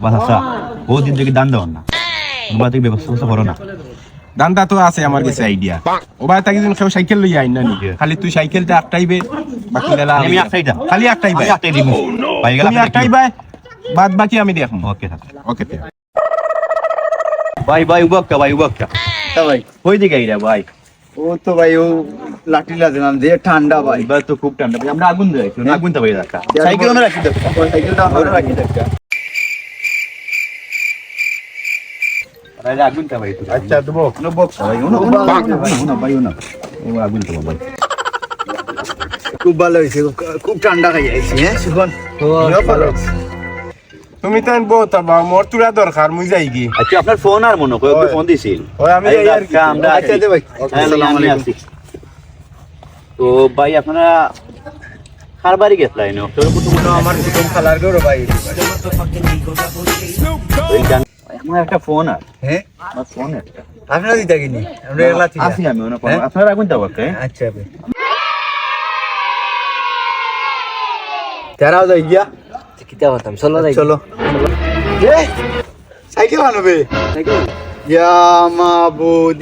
বাস আসা বহুত দিন থেকে দান দেওয়ার না তোমার থেকে ব্যবস্থা করো না দান্দা তো আছে আমার কাছে আইডিয়া ও ভাই তাকে দিন কেউ সাইকেল লইয়া আইন না নাকি খালি তুই সাইকেলটা একটাইবে বাকি লেলা আমি একটাইটা খালি একটাই ভাই একটাই দিব ভাই গেল তুমি একটাই ভাই বাদ বাকি আমি দেখব ওকে ওকে ভাই ভাই উবক্কা তা ভাই ওই দিকে আইরা ভাই ও তো ভাই ও লাঠি লাগলাম যে ঠান্ডা ভাই এবার তো খুব ঠান্ডা আমরা আগুন দেয় আগুন তো ভাই রাখা সাইকেল না রাখি দাও সাইকেলটা আমরা রাখি দেখা আরে আগুন তা ভাই আচ্ছা দেবো নো বক্স ভাই ওনো ভাই ওনো ও আগুন তো ভাই খুব ভালো হয়েছে খুব ঠান্ডা খাই আইছি হ্যাঁ সুখন ভালো তুমি তো বহুত মোর তুরা দরকার মুই যাই কি আচ্ছা আপনার ফোন আর মনে কই ফোন দিছিল ওই আমি যাই আর কি আমরা আচ্ছা দে ভাই আসসালামু আলাইকুম তো ভাই আপনারা কার বাড়ি গেছলেন তোর কুটুম আমার কুটুম খালার গরো ভাই আমার একটা ফোন আর হ্যাঁ আমার ফোন একটা আপনারা দিতা কিনি আমরা এলা থেকে আসি আমি ওনা ফোন আপনার আগুন দাও ওকে আচ্ছা ভাই তেরাও যাই গিয়া কিতা হতাম চলো যাই চলো এ সাইকেল আনবে সাইকেল ইয়া মাবুদ